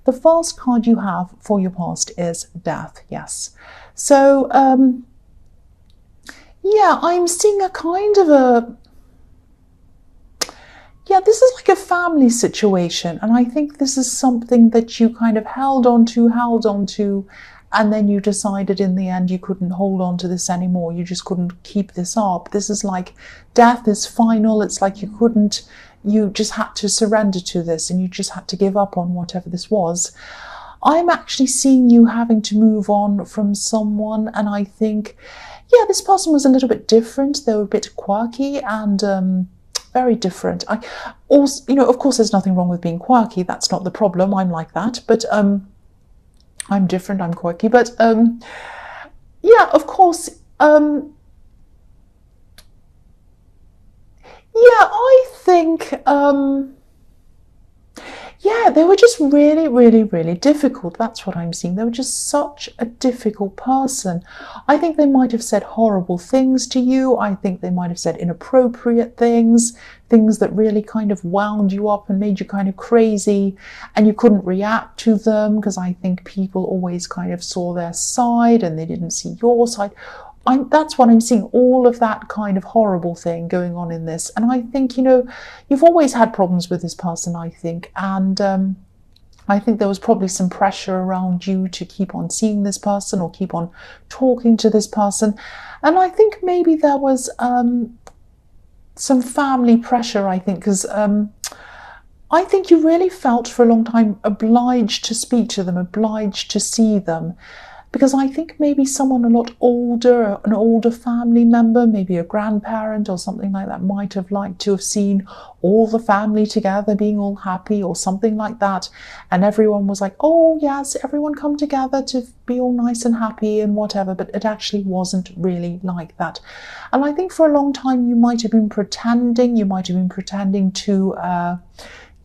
The first card you have for your past is death, yes. So, yeah, I'm seeing a kind of a, yeah, this is like a family situation. And I think this is something that you kind of held on to, and then you decided in the end you couldn't hold on to this anymore. You just couldn't keep this up. This is like death is final. It's like you just had to surrender to this, and you just had to give up on whatever this was. I'm actually seeing you having to move on from someone, and I think, yeah, this person was a little bit different. They were a bit quirky and very different. I also, of course, there's nothing wrong with being quirky. That's not the problem. I'm like that, but I'm different. I'm quirky, but yeah, of course. Yeah, I think, yeah, they were just really, really, really difficult. That's what I'm seeing. They were just such a difficult person. I think they might have said horrible things to you. I think they might have said inappropriate things, things that really kind of wound you up and made you kind of crazy, and you couldn't react to them because I think people always kind of saw their side and they didn't see your side. That's what I'm seeing, all of that kind of horrible thing going on in this. And I think, you've always had problems with this person, I think. And I think there was probably some pressure around you to keep on seeing this person or keep on talking to this person. And I think maybe there was some family pressure, I think, because I think you really felt for a long time obliged to speak to them, obliged to see them. Because I think maybe someone a lot older, an older family member, maybe a grandparent or something like that, might have liked to have seen all the family together being all happy or something like that. And everyone was like, oh yes, everyone come together to be all nice and happy and whatever. But it actually wasn't really like that. And I think for a long time you might have been pretending, to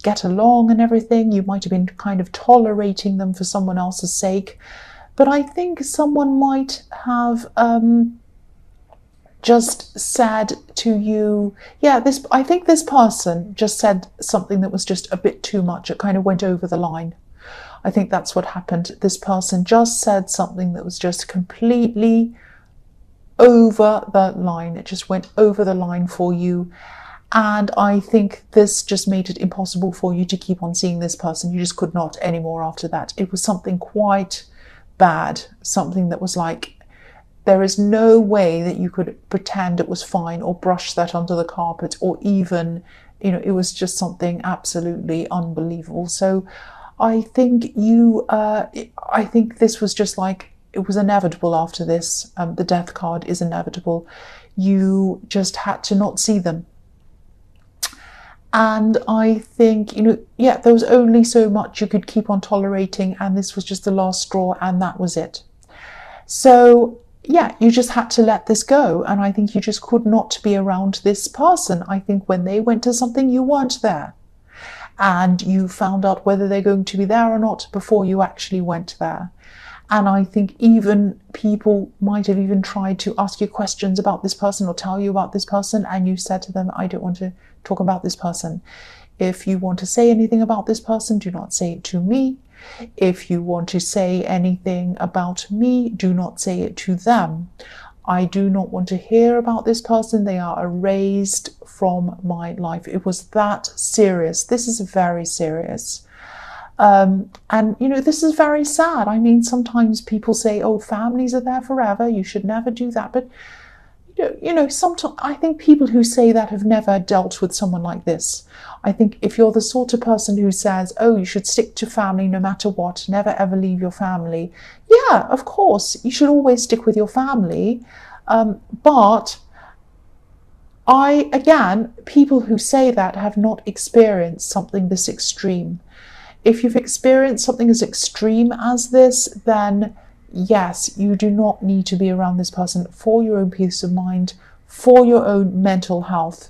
get along and everything. You might have been kind of tolerating them for someone else's sake. But I think someone might have just said to you, yeah, I think this person just said something that was just a bit too much. It kind of went over the line. I think that's what happened. This person just said something that was just completely over the line. It just went over the line for you. And I think this just made it impossible for you to keep on seeing this person. You just could not anymore after that. It was something quite bad, something that was like, there is no way that you could pretend it was fine or brush that under the carpet, or even, it was just something absolutely unbelievable. So I think I think this was just like, it was inevitable after this. The death card is inevitable. You just had to not see them. And I think, there was only so much you could keep on tolerating, and this was just the last straw, and that was it. So, yeah, you just had to let this go. And I think you just could not be around this person. I think when they went to something, you weren't there. And you found out whether they're going to be there or not before you actually went there. And I think even people might have even tried to ask you questions about this person or tell you about this person, and you said to them, I don't want to talk about this person. If you want to say anything about this person, do not say it to me. If you want to say anything about me, do not say it to them. I do not want to hear about this person. They are erased from my life. It was that serious. This is very serious. And, this is very sad. I mean, sometimes people say, oh, families are there forever. You should never do that. But, sometimes I think people who say that have never dealt with someone like this. I think if you're the sort of person who says, oh, you should stick to family no matter what, never ever leave your family. Yeah, of course, you should always stick with your family. But people who say that have not experienced something this extreme. If you've experienced something as extreme as this, then yes, you do not need to be around this person for your own peace of mind, for your own mental health.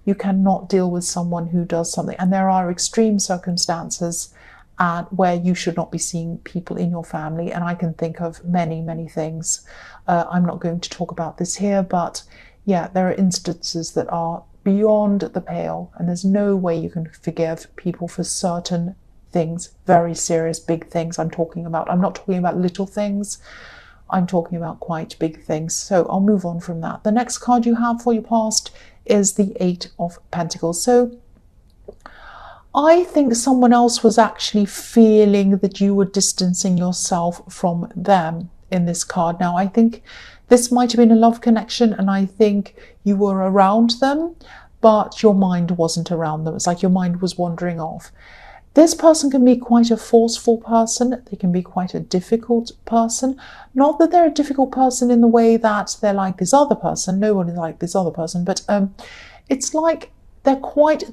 You cannot deal with someone who does something. And there are extreme circumstances where you should not be seeing people in your family. And I can think of many, many things. I'm not going to talk about this here, but yeah, there are instances that are beyond the pale, and there's no way you can forgive people for certain things, very serious, big things I'm talking about. I'm not talking about little things. I'm talking about quite big things. So I'll move on from that. The next card you have for your past is the Eight of Pentacles. So I think someone else was actually feeling that you were distancing yourself from them in this card. Now, I think this might have been a love connection, and I think you were around them, but your mind wasn't around them. It's like your mind was wandering off. This person can be quite a forceful person. They can be quite a difficult person. Not that they're a difficult person in the way that they're like this other person. No one is like this other person. But it's like they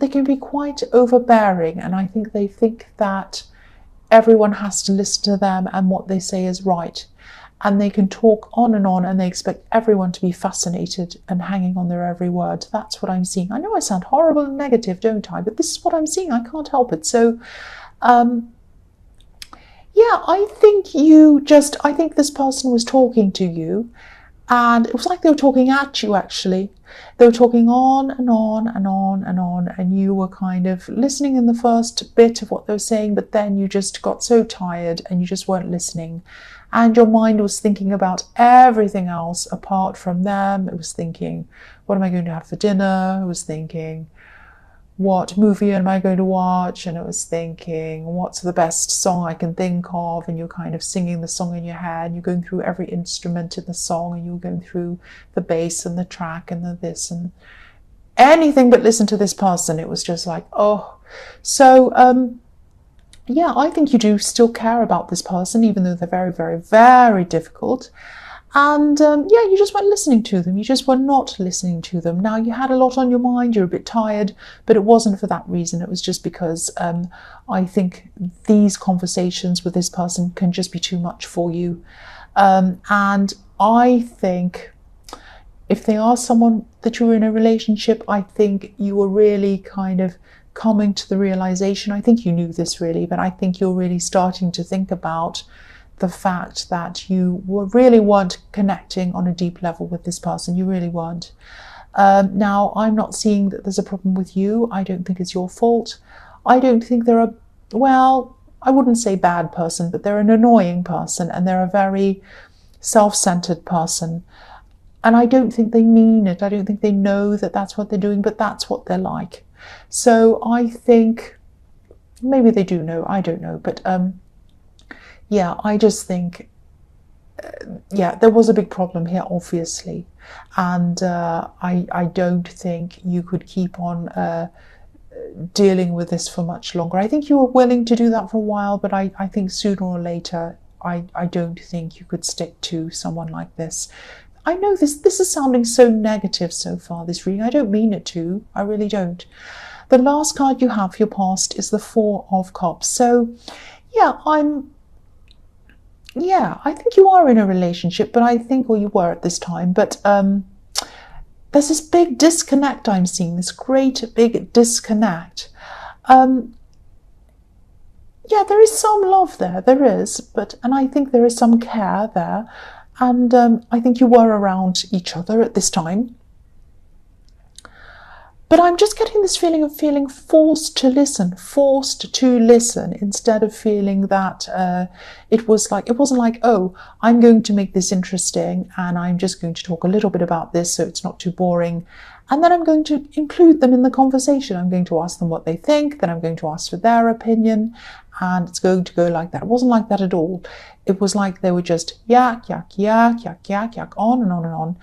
can be quite overbearing. And I think they think that everyone has to listen to them and what they say is right. And they can talk on, and they expect everyone to be fascinated and hanging on their every word. That's what I'm seeing. I know I sound horrible and negative, don't I? But this is what I'm seeing. I can't help it. So, yeah, I think this person was talking to you, and it was like they were talking at you, actually. They were talking on and on and on and on, and you were kind of listening in the first bit of what they were saying, but then you just got so tired and you just weren't listening. And your mind was thinking about everything else apart from them. It was thinking, what am I going to have for dinner? It was thinking, what movie am I going to watch? And it was thinking, what's the best song I can think of? And you're kind of singing the song in your head. And you're going through every instrument in the song, and you're going through the bass and the track and the this and anything but listen to this person. It was just like, oh. So, yeah, I think you do still care about this person, even though they're very, very, very difficult. And yeah, you just weren't listening to them. You just were not listening to them. Now, you had a lot on your mind. You're a bit tired, but it wasn't for that reason. It was just because I think these conversations with this person can just be too much for you. And I think if they are someone that you're in a relationship, I think you were really kind of coming to the realization, I think you knew this really, but I think you're really starting to think about the fact that you really weren't connecting on a deep level with this person. You really weren't. Now, I'm not seeing that there's a problem with you. I don't think it's your fault. I don't think they're well, I wouldn't say bad person, but they're an annoying person, and they're a very self-centered person. And I don't think they mean it. I don't think they know that that's what they're doing, but that's what they're like. So I think maybe they do know, I don't know, but yeah, I just think yeah, there was a big problem here, obviously, and I don't think you could keep on dealing with this for much longer. I think you were willing to do that for a while, but I think sooner or later I don't think you could stick to someone like this. I know this is sounding so negative so far, this reading. I don't mean it to. I really don't. The last card you have for your past is the Four of Cups. So, yeah, I think you are in a relationship, but I think, or you were at this time, but there's this big disconnect I'm seeing, this great big disconnect. Yeah, there is some love there, there is, and I think there is some care there. And I think you were around each other at this time. But I'm just getting this feeling of feeling forced to listen instead of feeling that it wasn't like, oh, I'm going to make this interesting and I'm just going to talk a little bit about this so it's not too boring. And then I'm going to include them in the conversation. I'm going to ask them what they think, then I'm going to ask for their opinion, and it's going to go like that. It wasn't like that at all. It was like they were just yak, yak, yak, yak, yak, yak, on and on and on.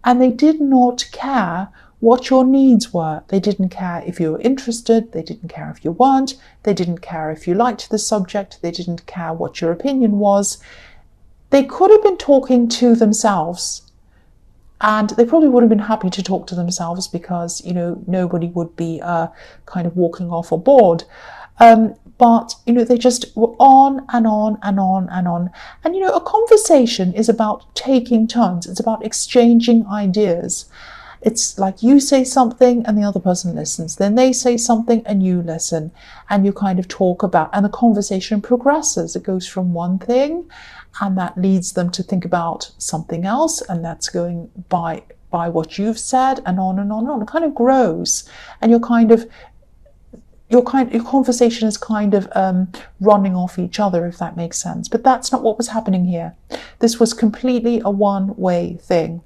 And they did not care what your needs were. They didn't care if you were interested. They didn't care if you weren't. They didn't care if you liked the subject. They didn't care what your opinion was. They could have been talking to themselves. And they probably would have been happy to talk to themselves because, you know, nobody would be kind of walking off or bored. But, you know, they just were on and on and on and on. And, you know, a conversation is about taking turns. It's about exchanging ideas. It's like you say something and the other person listens. Then they say something and you listen. And you kind of talk about, and the conversation progresses. It goes from one thing and that leads them to think about something else. And that's going by what you've said and on and on and on. It kind of grows. And you're kind of your conversation is kind of running off each other, if that makes sense. But that's not what was happening here. This was completely a one-way thing.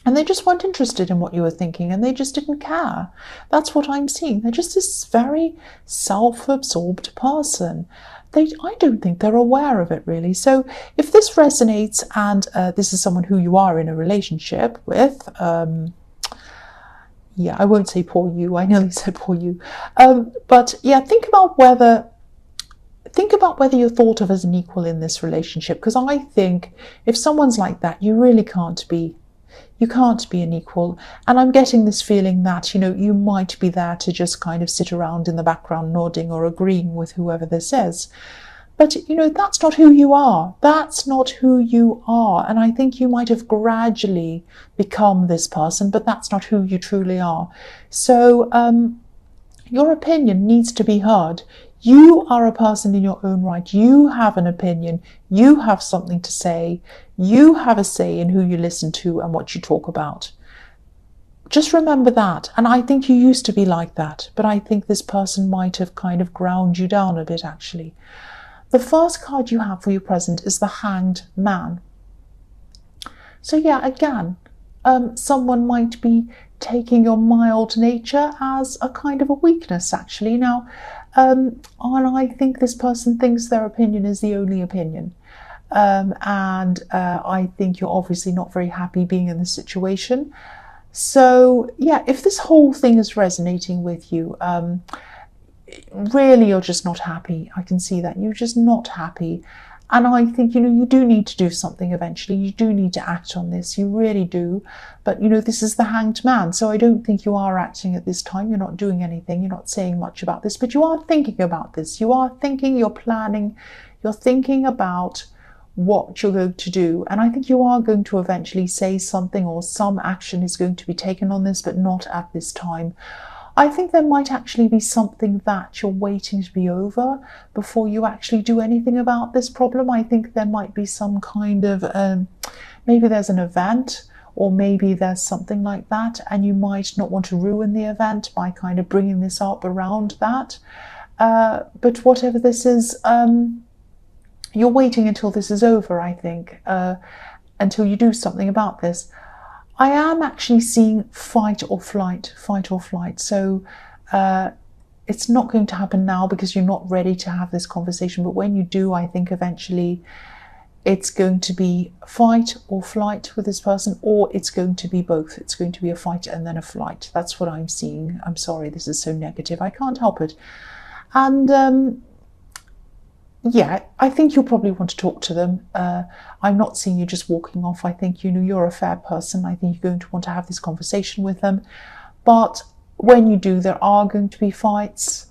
And they just weren't interested in what you were thinking, and they just didn't care. That's what I'm seeing. They're just this very self-absorbed person. I don't think they're aware of it, really. So if this resonates, and this is someone who you are in a relationship with, yeah, I won't say poor you. I nearly said poor you. But yeah, think about whether you're thought of as an equal in this relationship. Because I think if someone's like that, you really can't be. You can't be an equal. And I'm getting this feeling that, you might be there to just kind of sit around in the background nodding or agreeing with whoever this is. But, that's not who you are. That's not who you are. And I think you might have gradually become this person, but that's not who you truly are. So your opinion needs to be heard. You are a person in your own right. You have an opinion. You have something to say. You have a say in who you listen to and what you talk about. Just remember that. And I think you used to be like that, but I think this person might have kind of ground you down a bit, actually. The first card you have for your present is the Hanged Man. So yeah, again, someone might be taking your mild nature as a kind of a weakness, actually. Now, and I think this person thinks their opinion is the only opinion. And I think you're obviously not very happy being in this situation. So yeah, if this whole thing is resonating with you, really you're just not happy. I can see that. You're just not happy. And I think, you do need to do something eventually. You do need to act on this. You really do. But, this is the Hanged Man. So I don't think you are acting at this time. You're not doing anything. You're not saying much about this. But you are thinking about this. You are thinking, you're planning. You're thinking about what you're going to do. And I think you are going to eventually say something, or some action is going to be taken on this, but not at this time. I think there might actually be something that you're waiting to be over before you actually do anything about this problem. I think there might be some kind of, maybe there's an event, or maybe there's something like that, and you might not want to ruin the event by kind of bringing this up around that. But whatever this is, you're waiting until this is over, I think, until you do something about this. I am actually seeing fight or flight. So it's not going to happen now because you're not ready to have this conversation. But when you do, I think eventually it's going to be fight or flight with this person, or it's going to be both. It's going to be a fight and then a flight. That's what I'm seeing. I'm sorry, this is so negative. I can't help it. And yeah, I think you'll probably want to talk to them. I'm not seeing you just walking off. I think you're a fair person. I think you're going to want to have this conversation with them. But when you do, there are going to be fights.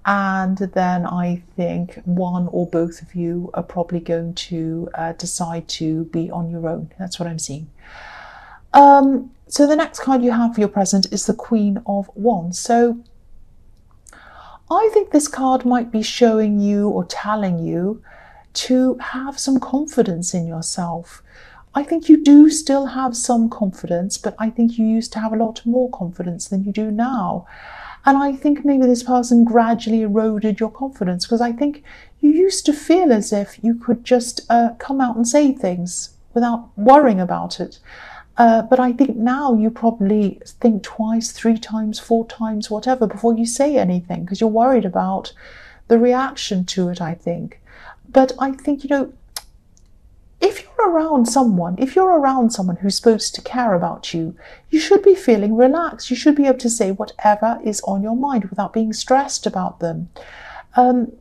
And then I think one or both of you are probably going to decide to be on your own. That's what I'm seeing. So the next card you have for your present is the Queen of Wands. So I think this card might be showing you or telling you to have some confidence in yourself. I think you do still have some confidence, but I think you used to have a lot more confidence than you do now. And I think maybe this person gradually eroded your confidence, because I think you used to feel as if you could just come out and say things without worrying about it. But I think now you probably think twice, 3 times, 4 times, whatever, before you say anything, because you're worried about the reaction to it, I think. But I think, if you're around someone who's supposed to care about you, you should be feeling relaxed. You should be able to say whatever is on your mind without being stressed about them.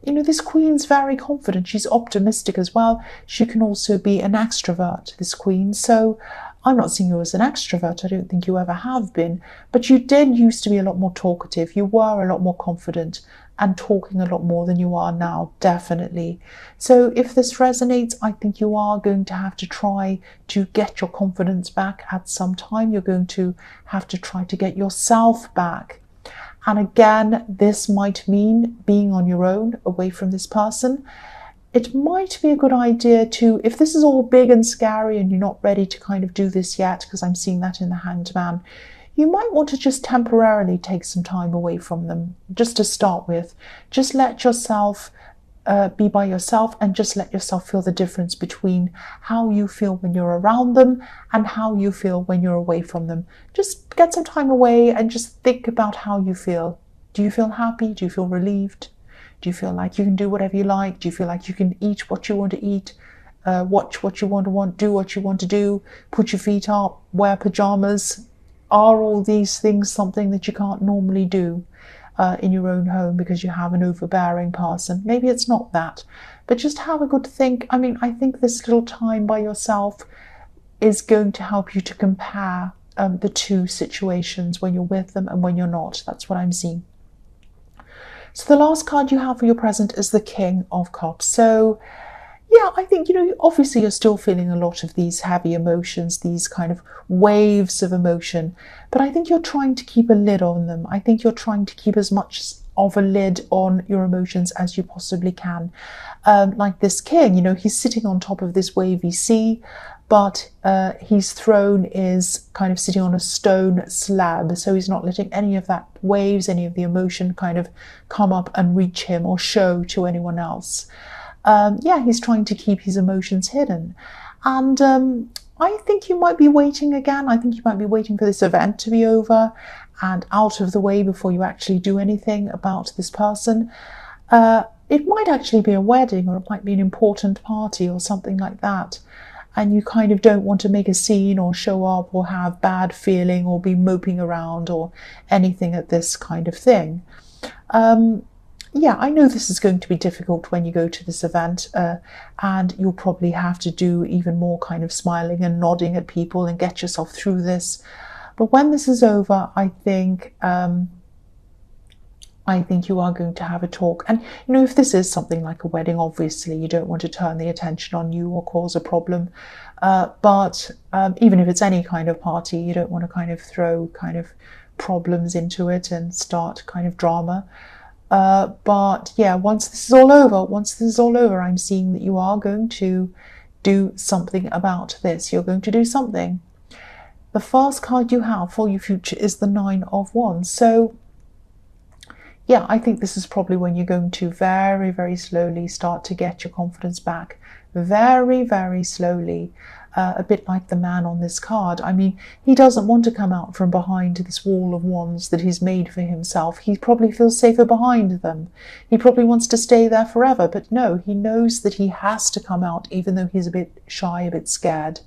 This Queen's very confident. She's optimistic as well. She can also be an extrovert, this Queen. So I'm not seeing you as an extrovert. I don't think you ever have been. But you did used to be a lot more talkative. You were a lot more confident and talking a lot more than you are now, definitely. So if this resonates, I think you are going to have to try to get your confidence back at some time. You're going to have to try to get yourself back. And again, this might mean being on your own, away from this person. It might be a good idea to, if this is all big and scary and you're not ready to kind of do this yet, because I'm seeing that in the Hanged Man, you might want to just temporarily take some time away from them, just to start with. Just let yourself be by yourself, and just let yourself feel the difference between how you feel when you're around them and how you feel when you're away from them. Just get some time away and just think about how you feel. Do you feel happy? Do you feel relieved? Do you feel like you can do whatever you like? Do you feel like you can eat what you want to eat? Watch what you want to do what you want to do, put your feet up, wear pajamas? Are all these things something that you can't normally do in your own home because you have an overbearing person? Maybe it's not that, but just have a good think. I mean, I think this little time by yourself is going to help you to compare the two situations, when you're with them and when you're not. That's what I'm seeing. So the last card you have for your present is the King of Cups. So yeah, I think, obviously you're still feeling a lot of these heavy emotions, these kind of waves of emotion, but I think you're trying to keep a lid on them. I think you're trying to keep as much of a lid on your emotions as you possibly can. Like this king, he's sitting on top of this wavy sea, but his throne is kind of sitting on a stone slab, so he's not letting any of that waves, any of the emotion kind of come up and reach him or show to anyone else. He's trying to keep his emotions hidden. And I think you might be waiting again. I think you might be waiting for this event to be over and out of the way before you actually do anything about this person. It might actually be a wedding, or it might be an important party or something like that. And you kind of don't want to make a scene or show up or have bad feeling or be moping around or anything at this kind of thing. I know this is going to be difficult when you go to this event, and you'll probably have to do even more kind of smiling and nodding at people and get yourself through this. But when this is over, I think you are going to have a talk. And, if this is something like a wedding, obviously you don't want to turn the attention on you or cause a problem. But even if it's any kind of party, you don't want to kind of throw kind of problems into it and start kind of drama. But yeah, once this is all over, I'm seeing that you are going to do something about this. You're going to do something. The first card you have for your future is the Nine of Wands. So yeah, I think this is probably when you're going to very, very slowly start to get your confidence back. Very, very slowly. A bit like the man on this card. I mean, he doesn't want to come out from behind this wall of wands that he's made for himself. He probably feels safer behind them. He probably wants to stay there forever, but no, he knows that he has to come out, even though he's a bit shy, a bit scared.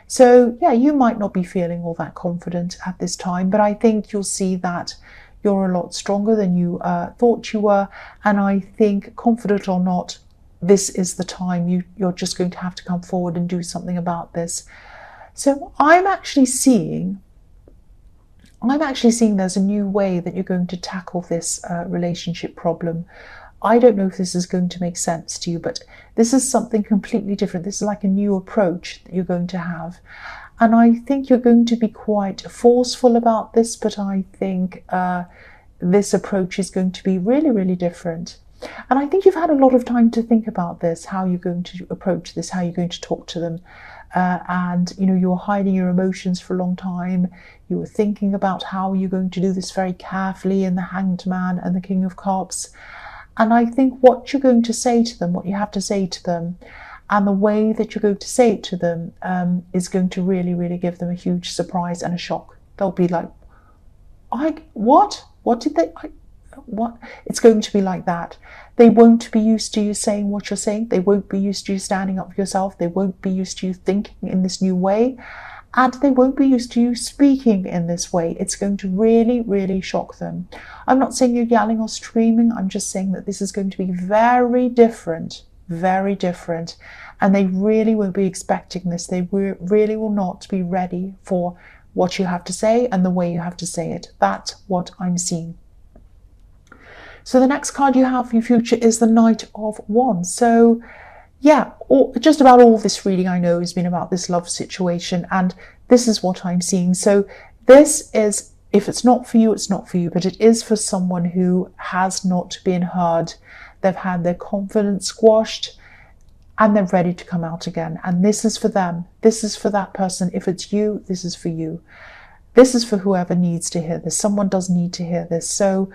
So yeah, you might not be feeling all that confident at this time, but I think you'll see that you're a lot stronger than you thought you were. And I think, confident or not, this is the time you're just going to have to come forward and do something about this. So I'm actually seeing there's a new way that you're going to tackle this relationship problem. I don't know if this is going to make sense to you, but this is something completely different. This is like a new approach that you're going to have. And I think you're going to be quite forceful about this, but I think this approach is going to be really, really different. And I think you've had a lot of time to think about this, how you're going to approach this, how you're going to talk to them. And, you were hiding your emotions for a long time. You were thinking about how you're going to do this very carefully in the Hanged Man and the King of Cups. And I think what you're going to say to them, what you have to say to them, and the way that you're going to say it to them is going to really, really give them a huge surprise and a shock. They'll be like, what? What did they... What? It's going to be like that. They won't be used to you saying what you're saying. They won't be used to you standing up for yourself. They won't be used to you thinking in this new way. And they won't be used to you speaking in this way. It's going to really, really shock them. I'm not saying you're yelling or screaming. I'm just saying that this is going to be very different. Very different. And they really won't be expecting this. They really will not be ready for what you have to say and the way you have to say it. That's what I'm seeing. So the next card you have for your future is the Knight of Wands. So yeah, just about all this reading I know has been about this love situation, and this is what I'm seeing. So this is, if it's not for you, it's not for you, but it is for someone who has not been heard. They've had their confidence squashed and they're ready to come out again. And this is for them. This is for that person. If it's you, this is for you. This is for whoever needs to hear this. Someone does need to hear this. So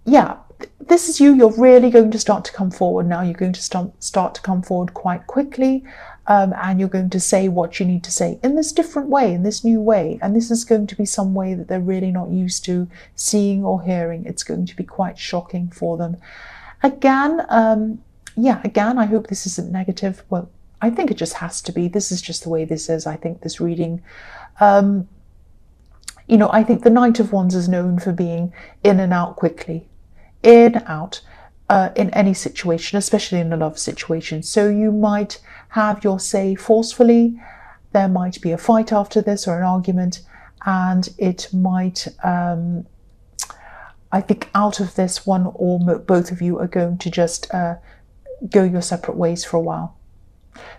yeah, this is you. You're really going to start to come forward now. You're going to start to come forward quite quickly, and you're going to say what you need to say in this different way, in this new way. And this is going to be some way that they're really not used to seeing or hearing. It's going to be quite shocking for them. Again, again, I hope this isn't negative. Well, I think it just has to be. This is just the way this is. I think this reading, I think the Knight of Wands is known for being in and out quickly. In, out, in any situation, especially in a love situation. So you might have your say forcefully. There might be a fight after this or an argument, and it might, I think out of this, one or both of you are going to just go your separate ways for a while.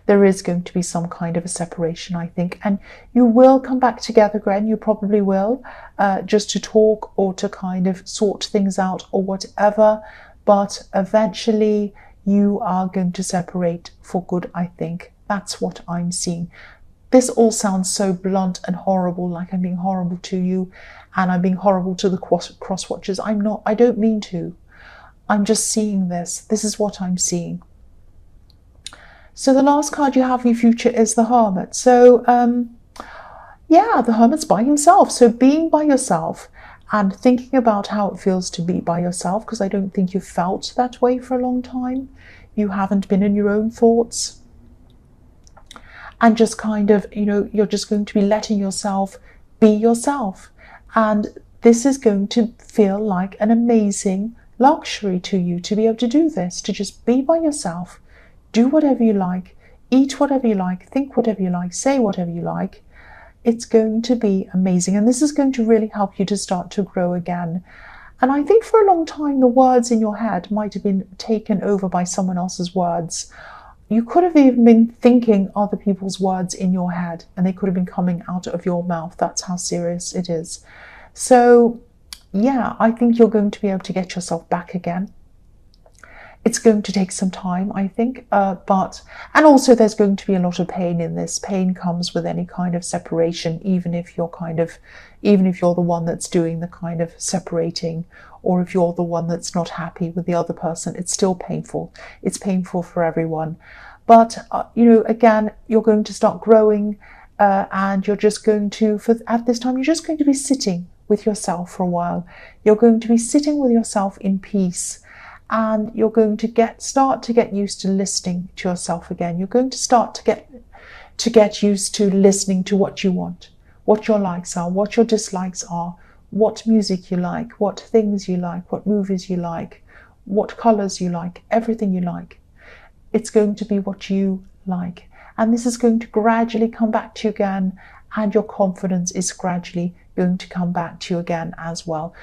There is going to be some kind of a separation, I think, and you will come back together again. You probably will, just to talk or to kind of sort things out or whatever, but eventually you are going to separate for good, I think. That's what I'm seeing. This all sounds so blunt and horrible, like I'm being horrible to you and I'm being horrible to the cross watchers. I'm not. I don't mean to. I'm just seeing this. This is what I'm seeing. So the last card you have in your future is the Hermit. So, the Hermit's by himself. So being by yourself and thinking about how it feels to be by yourself, because I don't think you've felt that way for a long time. You haven't been in your own thoughts. And just kind of, you're just going to be letting yourself be yourself. And this is going to feel like an amazing luxury to you to be able to do this, to just be by yourself. Do whatever you like, eat whatever you like, think whatever you like, say whatever you like. It's going to be amazing. And this is going to really help you to start to grow again. And I think for a long time, the words in your head might have been taken over by someone else's words. You could have even been thinking other people's words in your head, and they could have been coming out of your mouth. That's how serious it is. So, I think you're going to be able to get yourself back again. It's going to take some time, I think, and also there's going to be a lot of pain in this. Pain comes with any kind of separation, even if you're the one that's doing the kind of separating, or if you're the one that's not happy with the other person, it's still painful. It's painful for everyone. But, again, you're going to start growing, and you're just going to, at this time, you're just going to be sitting with yourself for a while. You're going to be sitting with yourself in peace. And you're going to start to get used to listening to yourself again. You're going to start to get used to listening to what you want, what your likes are, what your dislikes are, what music you like, what things you like, what movies you like, what colors you like, everything you like. It's going to be what you like. And this is going to gradually come back to you again, and your confidence is gradually going to come back to you again as well.